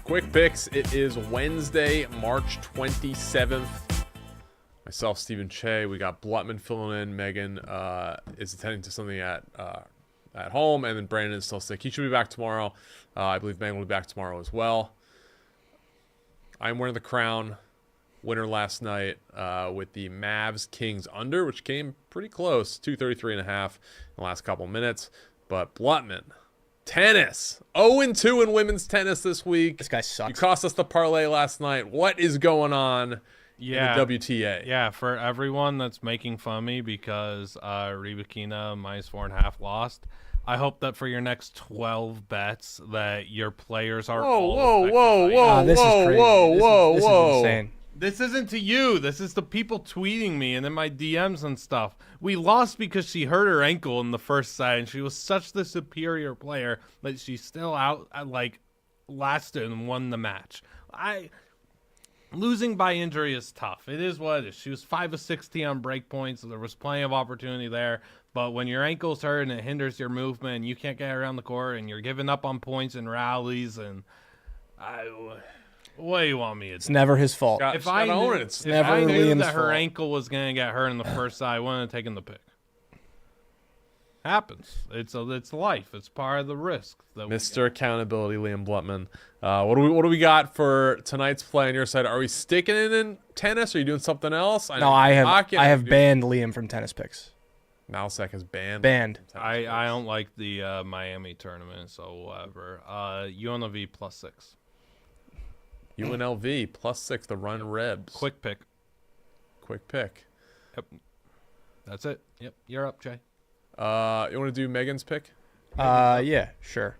Quick picks. It is Wednesday, March 27th. Myself, Stephen Che. We got Blutman filling in. Megan is attending to something at home, and then Brandon is still sick. He should be back tomorrow. I believe Megan will be back tomorrow as well. I'm wearing the crown. Winner last night with the Mavs Kings under, which came pretty close, 233.5 in the last couple minutes. But Blutman, tennis, 0-2 in women's tennis this week. This guy sucks. You cost us the parlay last night. What is going on in the WTA? Yeah, for everyone that's making fun of me because Rybakina minus 4.5 lost, I hope that for your next 12 bets that your players are This is crazy. This is insane. This isn't to you. This is to people tweeting me and in my DMs and stuff. We lost because she hurt her ankle in the first set, and she was such the superior player that she's still out, lasted and won the match. Losing by injury is tough. It is what it is. She was 5 of 16 on break points, so there was plenty of opportunity there. But when your ankle's hurt and it hinders your movement, and you can't get around the court, and you're giving up on points and rallies, and what do you want me to do? It's never his fault. If I knew that her ankle was going to get hurt in the first side, I wouldn't have taken the pick. Happens. It's life. It's part of the risk. Mr. Accountability, Liam Blutman. What do we got for tonight's play on your side? Are we sticking it in tennis? Or are you doing something else? I have banned Liam from tennis picks. Malsek is banned. I don't like the Miami tournament, so whatever. UNLV +6. UNLV +6. The Run Rebs. Quick pick. Yep. That's it. Yep. You're up, Jay. You want to do Megan's pick? Yeah, sure.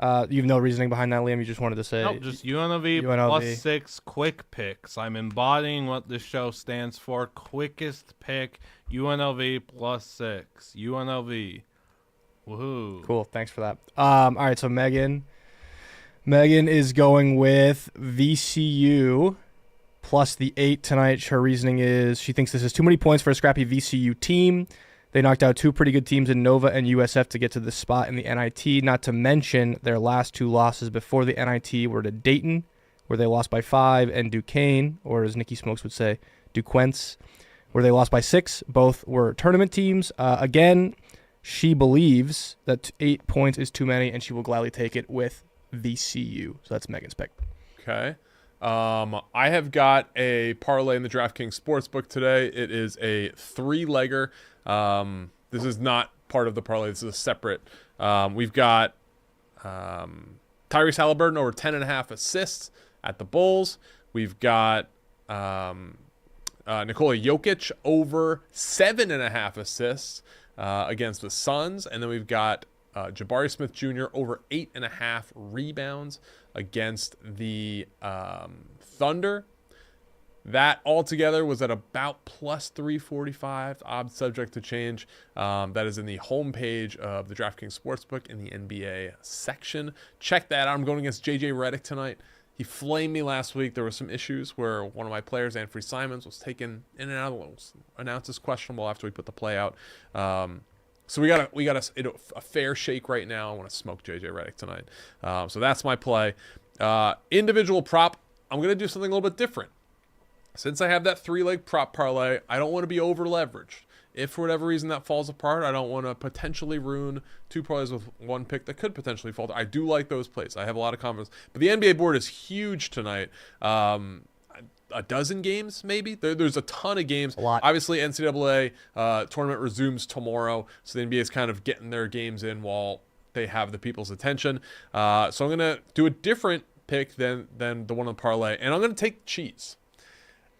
You have no reasoning behind that, Liam. You just wanted to say. Nope, just UNLV +6 quick picks. I'm embodying what this show stands for. Quickest pick. UNLV +6. UNLV. Woohoo. Cool. Thanks for that. All right. So Megan is going with VCU plus the 8 tonight. Her reasoning is she thinks this is too many points for a scrappy VCU team. They knocked out 2 pretty good teams in Nova and USF to get to this spot in the NIT, not to mention their last 2 losses before the NIT were to Dayton, where they lost by 5, and Duquesne, or as Nikki Smokes would say, Duquesne, where they lost by 6. Both were tournament teams. Again, she believes that 8 points is too many, and she will gladly take it with VCU. So that's Megan's pick. Okay. I have got a parlay in the DraftKings Sportsbook today. It is a 3-legger. This is not part of the parlay. This is a separate. We've got Tyrese Halliburton over 10.5 assists at the Bulls. We've got Nikola Jokic over 7.5 assists against the Suns. And then we've got Jabari Smith Jr. over 8.5 rebounds against the Thunder. That altogether was at about +345, odds subject to change. That is in the homepage of the DraftKings Sportsbook in the NBA section. Check that out. I'm going against JJ Redick tonight. He flamed me last week. There were some issues where one of my players, Anfrey Simons, was taken in and out of the announced as questionable after we put the play out. So we got a fair shake right now. I want to smoke JJ Redick tonight. So that's my play. Individual prop, I'm going to do something a little bit different. Since I have that 3-leg prop parlay, I don't want to be over leveraged. If for whatever reason that falls apart, I don't want to potentially ruin 2 parlays with 1 pick that could potentially fall. I do like those plays. I have a lot of confidence. But the NBA board is huge tonight. A dozen games, maybe. There's a ton of games. A lot. Obviously, NCAA tournament resumes tomorrow, so the NBA is kind of getting their games in while they have the people's attention. So I'm going to do a different pick than the one on the parlay, and I'm going to take cheese.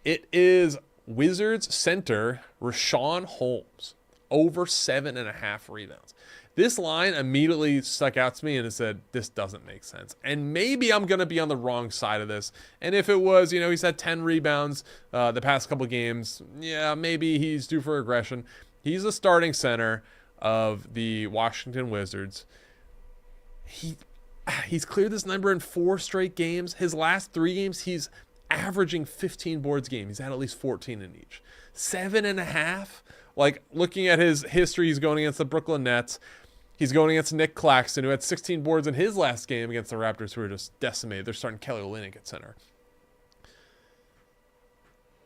It is Wizards center Richaun Holmes over 7.5 rebounds. This line immediately stuck out to me and it said, this doesn't make sense. And maybe I'm going to be on the wrong side of this. And if it was, he's had 10 rebounds the past couple games, yeah, maybe he's due for regression. He's the starting center of the Washington Wizards. He's cleared this number in 4 straight games. His last 3 games, he's averaging 15 boards a game. He's had at least 14 in each. 7.5. Like, looking at his history, he's going against the Brooklyn Nets. He's going against Nick Claxton, who had 16 boards in his last game against the Raptors, who were just decimated. They're starting Kelly Olynyk at center.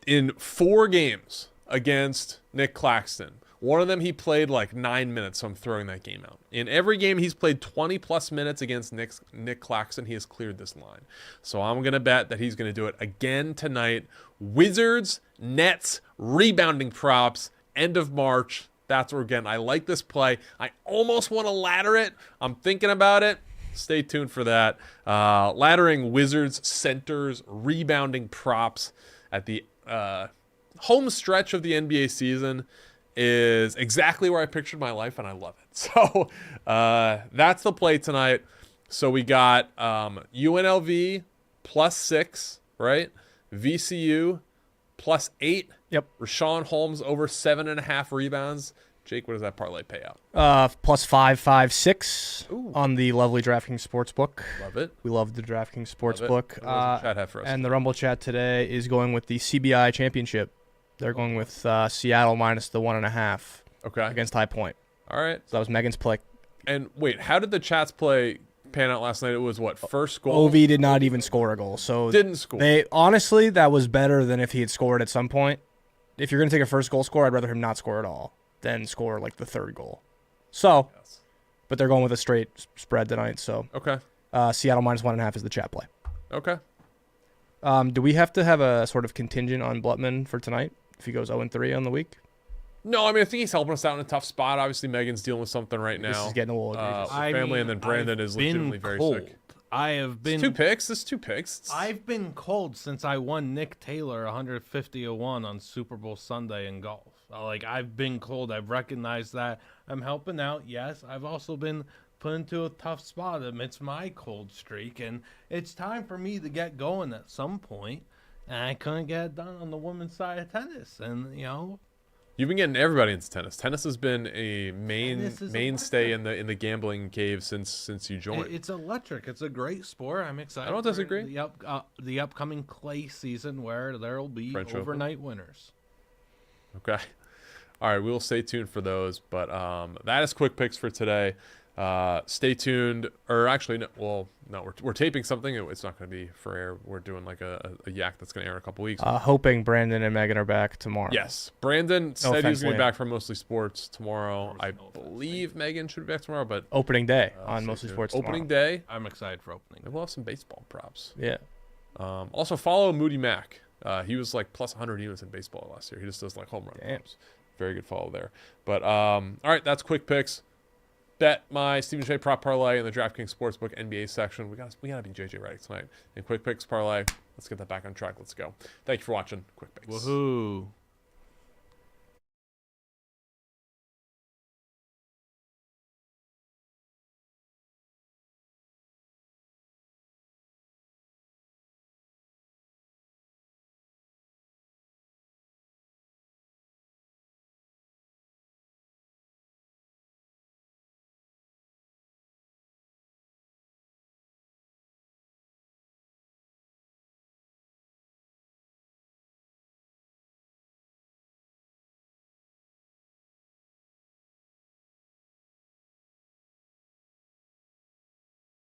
In 4 games against Nick Claxton, one of them he played like 9 minutes, so I'm throwing that game out. In every game he's played 20-plus minutes against Nick Claxton, he has cleared this line. So I'm going to bet that he's going to do it again tonight. Wizards, Nets, rebounding props, end of March. That's where, again, I like this play. I almost want to ladder it. I'm thinking about it. Stay tuned for that. Laddering Wizards, centers, rebounding props at the home stretch of the NBA season is exactly where I pictured my life, and I love it. So that's the play tonight. So we got UNLV +6, right? VCU +8. Yep. Rashawn Holmes over 7.5 rebounds. Jake, what does that parlay pay out? +556 on the lovely DraftKings Sportsbook. Love it. We love the DraftKings Sportsbook. What does the chat have for us? And the Rumble chat today is going with the CBI Championship. They're going with Seattle minus the 1.5 against High Point. All right. So that was Megan's play. And wait, how did the chats play pan out last night? It was what, first goal? OV did not even score a goal. So didn't score. Honestly, that was better than if he had scored at some point. If you're going to take a first goal score, I'd rather him not score at all than score like the third goal. So, but they're going with a straight spread tonight. So, Seattle minus 1.5 is the chat play. Okay. Do we have to have a sort of contingent on Blutman for tonight if he goes 0-3 on the week? No, I mean, I think he's helping us out in a tough spot. Obviously, Megan's dealing with something right now. This is getting a little egregious. Family, and then Brandon is legitimately very sick. I have been 2 picks. This is 2 picks. I've been cold since I won Nick Taylor 150-1 on Super Bowl Sunday in golf. Like, I've been cold. I've recognized that. I'm helping out. Yes, I've also been put into a tough spot amidst my cold streak, and it's time for me to get going at some point. And I couldn't get it done on the women's side of tennis, and You've been getting everybody into tennis. Tennis has been a mainstay in the gambling cave since you joined. It's electric. It's a great sport. I'm excited. I don't disagree. The upcoming clay season where there will be French overnight winners. Okay. All right, we'll stay tuned for those. But that is quick picks for today. Stay tuned. Or actually, no, we're taping something. It's not going to be for air. We're doing like a yak that's going to air in a couple weeks. Hoping Brandon and Megan are back tomorrow. Yes. Brandon said he's going to be Liam. back from Mostly Sports tomorrow. I believe Megan should be back tomorrow, but Opening day on Mostly Sports opening tomorrow. day. I'm excited for opening. And we'll have some baseball props. Yeah. Also, follow Moody Mac. He was like plus 100 units in baseball last year. He just does like home run props. Very good follow there. But all right, that's quick picks. Bet my Stephen Shea prop parlay in the DraftKings Sportsbook NBA section. We gotta be JJ Redick tonight. And quick picks parlay. Let's get that back on track. Let's go. Thank you for watching. Quick picks. Woohoo!